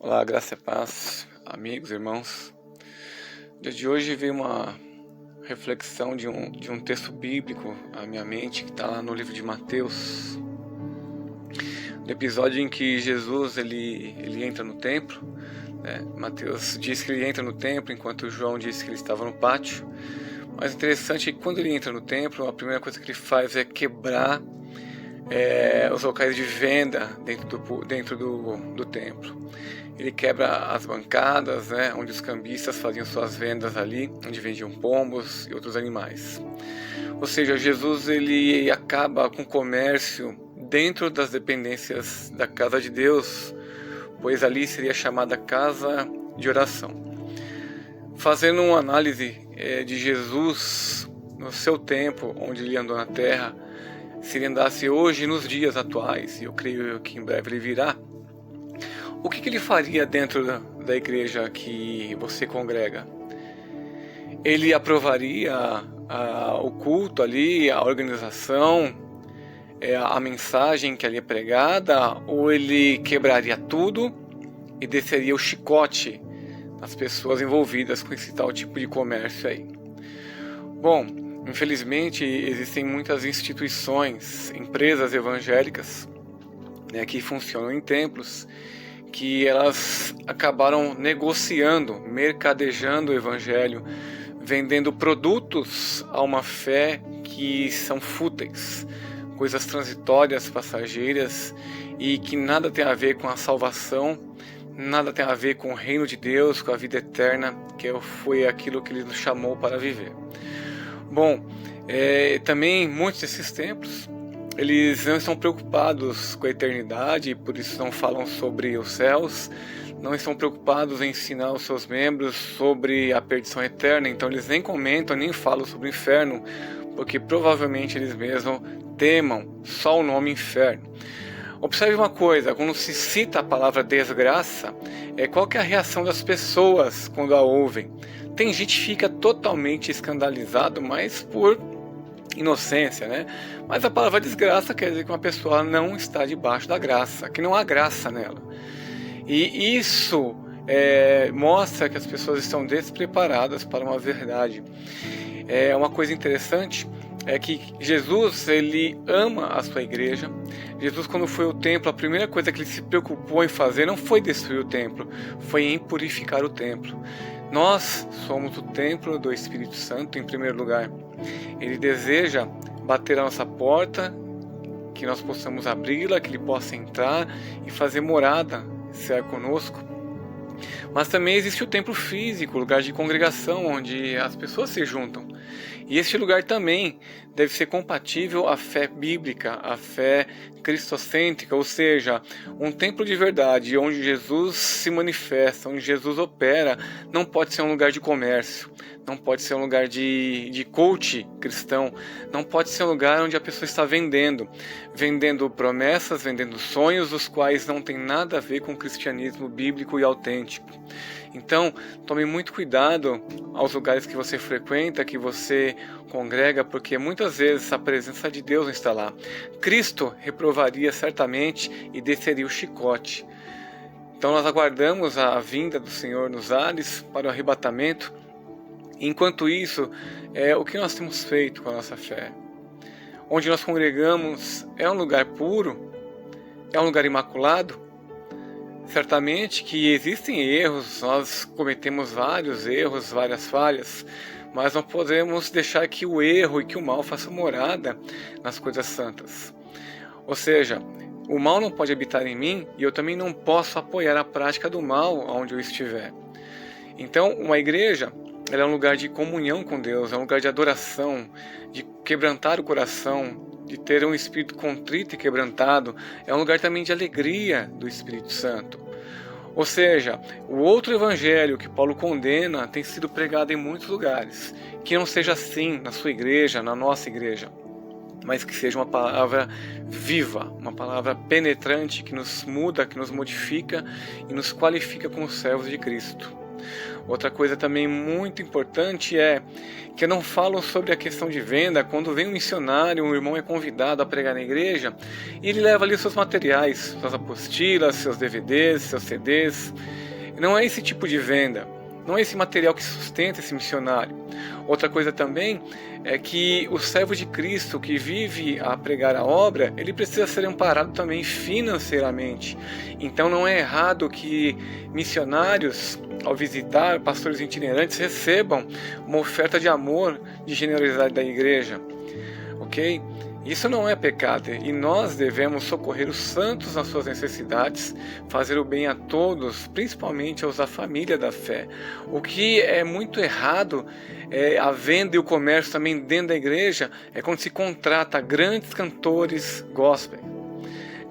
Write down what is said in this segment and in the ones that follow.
Olá, graça e paz, amigos, irmãos. No dia de hoje veio uma reflexão de um texto bíblico à minha mente, que está lá no livro de Mateus. No episódio em que Jesus ele entra no templo, né? Mateus diz que ele entra no templo, enquanto João disse que ele estava no pátio. Mas interessante é que quando ele entra no templo, a primeira coisa que ele faz é quebrar os locais de venda dentro do templo. Ele quebra as bancadas, né, onde os cambistas faziam suas vendas ali, onde vendiam pombos e outros animais. Ou seja, Jesus ele acaba com o comércio dentro das dependências da casa de Deus, pois ali seria chamada casa de oração. Fazendo uma análise de Jesus no seu tempo, onde ele andou na terra, se ele andasse hoje nos dias atuais, e eu creio que em breve ele virá, o que ele faria dentro da igreja que você congrega? Ele aprovaria o culto ali, a organização, a mensagem que ali é pregada, ou ele quebraria tudo e desceria o chicote nas pessoas envolvidas com esse tal tipo de comércio aí? Bom, infelizmente existem muitas instituições, empresas evangélicas, né, que funcionam em templos, que elas acabaram negociando, mercadejando o evangelho, vendendo produtos a uma fé que são fúteis, coisas transitórias, passageiras, e que nada tem a ver com a salvação, nada tem a ver com o reino de Deus, com a vida eterna, que foi aquilo que ele nos chamou para viver. Bom, também muitos desses templos, eles não estão preocupados com a eternidade, por isso não falam sobre os céus, não estão preocupados em ensinar os seus membros sobre a perdição eterna, então eles nem comentam, nem falam sobre o inferno, porque provavelmente eles mesmos temam só o nome inferno. Observe uma coisa, quando se cita a palavra desgraça, qual que é a reação das pessoas quando a ouvem? Tem gente que fica totalmente escandalizado, mas por inocência, né? Mas a palavra desgraça quer dizer que uma pessoa não está debaixo da graça, que não há graça nela. E isso mostra que as pessoas estão despreparadas para uma verdade. Uma coisa interessante é que Jesus, ele ama a sua igreja. Jesus, quando foi ao templo, a primeira coisa que ele se preocupou em fazer não foi destruir o templo, foi em purificar o templo. Nós somos o templo do Espírito Santo, em primeiro lugar. Ele deseja bater a nossa porta, que nós possamos abri-la, que ele possa entrar e fazer morada, ser conosco. Mas também existe o templo físico, o lugar de congregação, onde as pessoas se juntam. E este lugar também deve ser compatível à fé bíblica, à fé cristocêntrica, ou seja, um templo de verdade, onde Jesus se manifesta, onde Jesus opera, não pode ser um lugar de comércio, não pode ser um lugar de coach cristão, não pode ser um lugar onde a pessoa está vendendo promessas, vendendo sonhos, os quais não tem nada a ver com o cristianismo bíblico e autêntico. Então, tome muito cuidado aos lugares que você frequenta, que você congrega, porque muitas vezes a presença de Deus não está lá. Cristo reprovaria certamente e desceria o chicote. Então nós aguardamos a vinda do Senhor nos ares para o arrebatamento. Enquanto isso, o que nós temos feito com a nossa fé? Onde nós congregamos é um lugar puro? É um lugar imaculado? Certamente que existem erros, nós cometemos vários erros, várias falhas, mas não podemos deixar que o erro e que o mal façam morada nas coisas santas. Ou seja, o mal não pode habitar em mim e eu também não posso apoiar a prática do mal onde eu estiver. Então, uma igreja, ela é um lugar de comunhão com Deus, é um lugar de adoração, de quebrantar o coração, de ter um espírito contrito e quebrantado, é um lugar também de alegria do Espírito Santo. Ou seja, o outro evangelho que Paulo condena tem sido pregado em muitos lugares. Que não seja assim na sua igreja, na nossa igreja, mas que seja uma palavra viva, uma palavra penetrante que nos muda, que nos modifica e nos qualifica como servos de Cristo. Outra coisa também muito importante é que eu não falo sobre a questão de venda. Quando vem um missionário, um irmão é convidado a pregar na igreja, e ele leva ali seus materiais, suas apostilas, seus DVDs, seus CDs. Não é esse tipo de venda, não é esse material que sustenta esse missionário. Outra coisa também é que o servo de Cristo que vive a pregar a obra, ele precisa ser amparado também financeiramente. Então não é errado que missionários, ao visitar pastores itinerantes, recebam uma oferta de amor, de generosidade da igreja, ok? Isso não é pecado, e nós devemos socorrer os santos nas suas necessidades, fazer o bem a todos, principalmente aos da família da fé. O que é muito errado é a venda e o comércio também dentro da igreja, é quando se contrata grandes cantores gospel,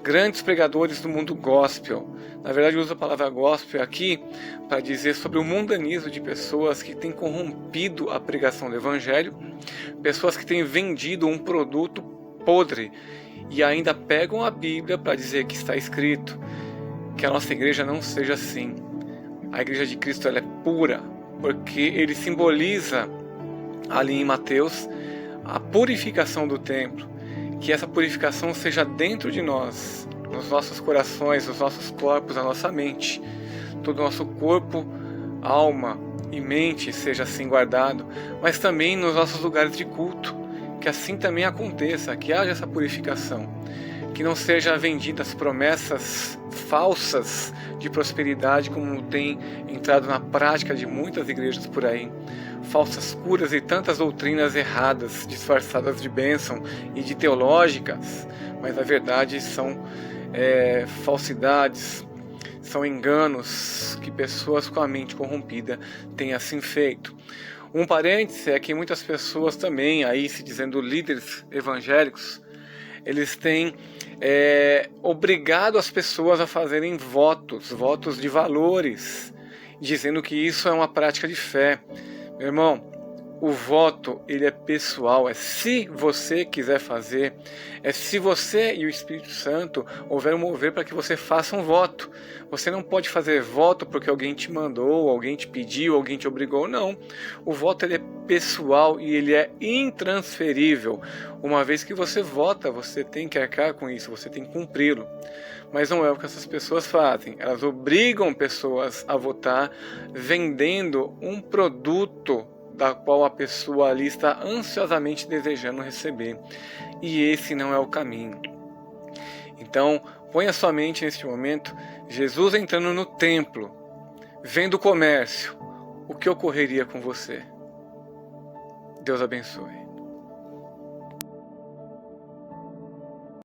grandes pregadores do mundo gospel. Na verdade, eu uso a palavra gospel aqui para dizer sobre o mundanismo de pessoas que têm corrompido a pregação do evangelho, pessoas que têm vendido um produto podre e ainda pegam a Bíblia para dizer que está escrito. Que a nossa igreja não seja assim. A igreja de Cristo, ela é pura, porque ele simboliza ali em Mateus a purificação do templo. Que essa purificação seja dentro de nós, nos nossos corações, nos nossos corpos, na nossa mente. Todo o nosso corpo, alma e mente seja assim guardado, mas também nos nossos lugares de culto. Que assim também aconteça, que haja essa purificação, que não seja vendidas promessas falsas de prosperidade, como tem entrado na prática de muitas igrejas por aí, falsas curas e tantas doutrinas erradas, disfarçadas de bênção e de teológicas, mas na verdade são falsidades, são enganos que pessoas com a mente corrompida têm assim feito. Um parêntese é que muitas pessoas também, aí se dizendo líderes evangélicos, eles têm obrigado as pessoas a fazerem votos de valores, dizendo que isso é uma prática de fé. Meu irmão, o voto, ele é pessoal, é se você quiser fazer, é se você e o Espírito Santo houver um mover para que você faça um voto. Você não pode fazer voto porque alguém te mandou, alguém te pediu, alguém te obrigou, não. O voto, ele é pessoal e ele é intransferível. Uma vez que você vota, você tem que arcar com isso, você tem que cumpri-lo. Mas não é o que essas pessoas fazem. Elas obrigam pessoas a votar vendendo um produto da qual a pessoa ali está ansiosamente desejando receber. E esse não é o caminho. Então, ponha sua mente neste momento, Jesus entrando no templo, vendo o comércio, o que ocorreria com você? Deus abençoe.